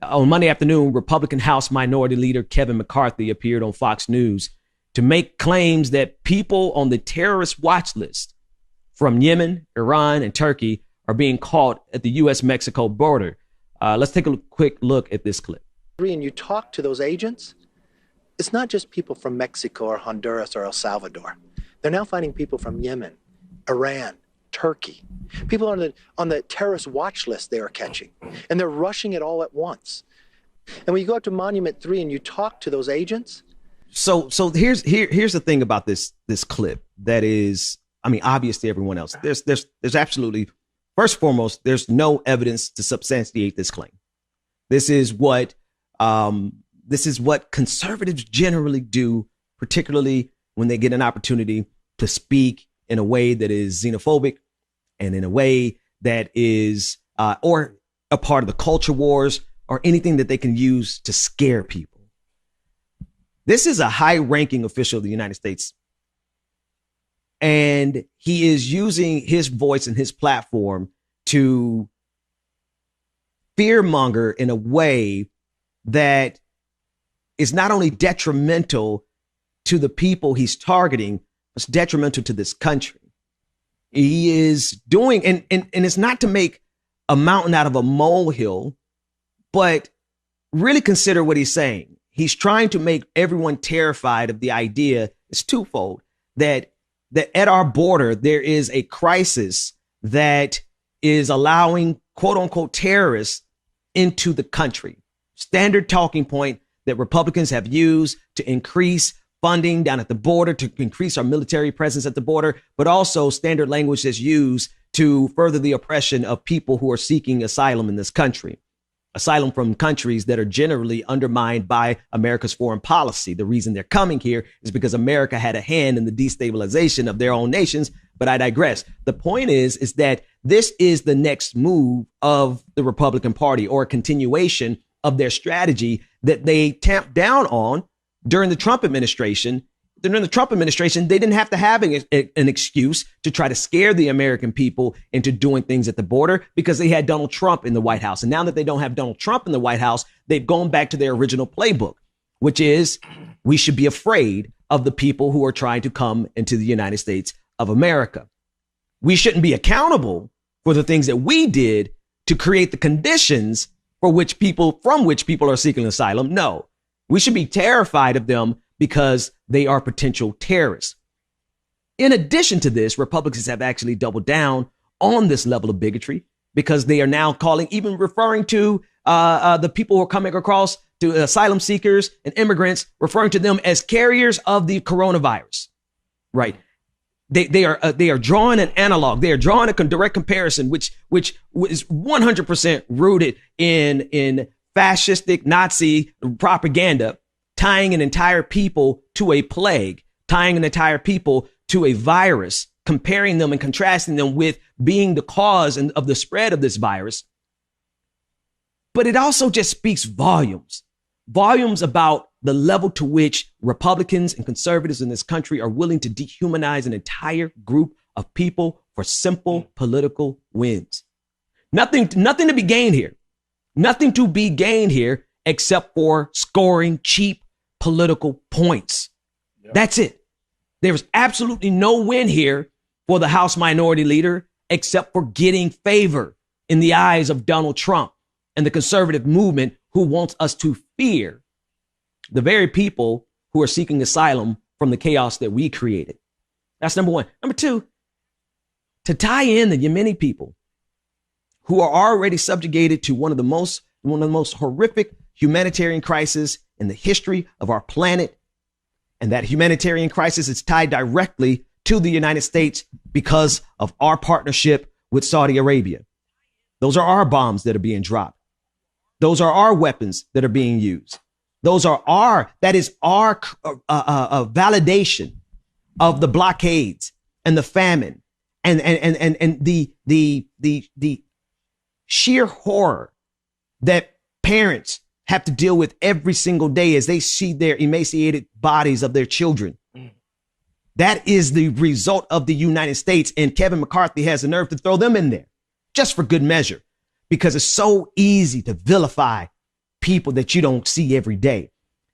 On Monday afternoon, Republican House Minority Leader Kevin McCarthy appeared on Fox News to make claims that people on the terrorist watch list from Yemen, Iran, and Turkey are being caught at the U.S.-Mexico border. Let's take a quick look at this clip. And you talk to those agents, it's not just people from Mexico or Honduras or El Salvador. They're now finding people from Yemen, Iran, Turkey, people on the terrorist watch list they are catching, and they're rushing it all at once. And when you go up to Monument 3 and you talk to those agents. So here's the thing about this clip that is, I mean, obvious to everyone else. There's absolutely, first and foremost, there's no evidence to substantiate this claim. This is what conservatives generally do, particularly when they get an opportunity to speak in a way that is xenophobic and in a way that is or a part of the culture wars or anything that they can use to scare people. This is a high-ranking official of the United States, and he is using his voice and his platform to fearmonger in a way that is not only detrimental to the people he's targeting, it's detrimental to this country. He is doing, and it's not to make a mountain out of a molehill, but really consider what he's saying. He's trying to make everyone terrified of the idea. It's twofold, that at our border, there is a crisis that is allowing quote unquote terrorists into the country. Standard talking point that Republicans have used to increase funding down at the border, to increase our military presence at the border, but also standard language that's used to further the oppression of people who are seeking asylum in this country. Asylum from countries that are generally undermined by America's foreign policy. The reason they're coming here is because America had a hand in the destabilization of their own nations. But I digress. The point is that this is the next move of the Republican Party, or a continuation of their strategy that they tamped down on during the Trump administration. During the Trump administration, they didn't have to have an excuse to try to scare the American people into doing things at the border because they had Donald Trump in the White House. And now that they don't have Donald Trump in the White House, they've gone back to their original playbook, which is we should be afraid of the people who are trying to come into the United States of America. We shouldn't be accountable for the things that we did to create the conditions from which people are seeking asylum. No, we should be terrified of them because they are potential terrorists. In addition to this, Republicans have actually doubled down on this level of bigotry because they are now referring to the people who are coming across, to asylum seekers and immigrants, referring to them as carriers of the coronavirus. Right. They are drawing an analog. They are drawing a direct comparison, which is 100% rooted in fascistic Nazi propaganda, tying an entire people to a plague, tying an entire people to a virus, comparing them and contrasting them with being the cause of the spread of this virus. But it also just speaks volumes about the level to which Republicans and conservatives in this country are willing to dehumanize an entire group of people for simple political wins. Nothing to be gained here. Nothing to be gained here except for scoring cheap political points. Yep. That's it. There's absolutely no win here for the House Minority Leader except for getting favor in the eyes of Donald Trump and the conservative movement, who wants us to fear the very people who are seeking asylum from the chaos that we created. That's number one. Number two, to tie in the Yemeni people who are already subjugated to one of the most horrific humanitarian crises in the history of our planet. And that humanitarian crisis is tied directly to the United States because of our partnership with Saudi Arabia. Those are our bombs that are being dropped. Those are our weapons that are being used. That is our validation of the blockades and the famine and the sheer horror that parents have to deal with every single day as they see their emaciated bodies of their children. That is the result of the United States. And Kevin McCarthy has the nerve to throw them in there just for good measure, because it's so easy to vilify people that you don't see every day.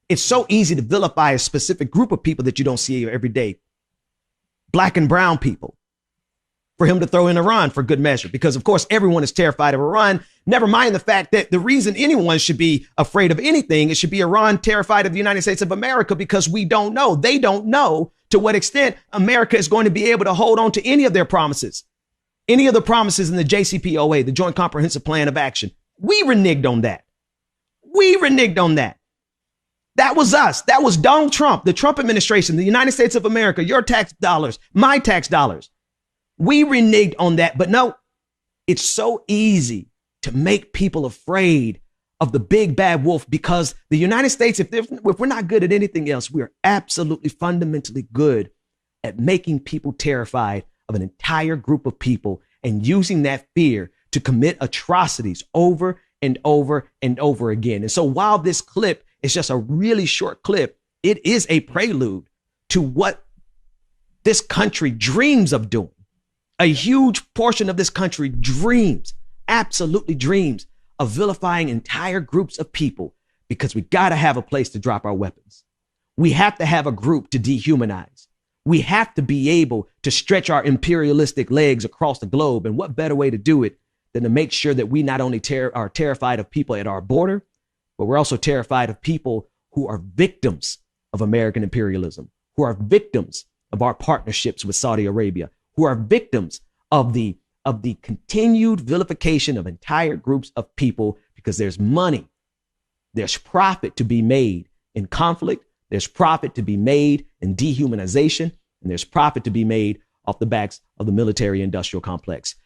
It's so easy to vilify a specific group of people that you don't see every day. Black and brown people. For him to throw in Iran for good measure, because of course everyone is terrified of Iran. Never mind the fact that the reason anyone should be afraid of anything, it should be Iran terrified of the United States of America, because we don't know. They don't know to what extent America is going to be able to hold on to any of their promises, any of the promises in the JCPOA, the Joint Comprehensive Plan of Action. We reneged on that. We reneged on that. That was us. That was Donald Trump, the Trump administration, the United States of America, your tax dollars, my tax dollars. We reneged on that. But no, it's so easy to make people afraid of the big bad wolf, because the United States, if we're not good at anything else, we're absolutely fundamentally good at making people terrified of an entire group of people and using that fear to commit atrocities over and over and over again. And so while this clip is just a really short clip, it is a prelude to what this country dreams of doing. A huge portion of this country dreams, absolutely dreams, of vilifying entire groups of people, because we got to have a place to drop our weapons. We have to have a group to dehumanize. We have to be able to stretch our imperialistic legs across the globe. And what better way to do it than to make sure that we not only are terrified of people at our border, but we're also terrified of people who are victims of American imperialism, who are victims of our partnerships with Saudi Arabia, who are victims of the continued vilification of entire groups of people, because there's money, there's profit to be made in conflict, there's profit to be made in dehumanization, and there's profit to be made off the backs of the military industrial complex.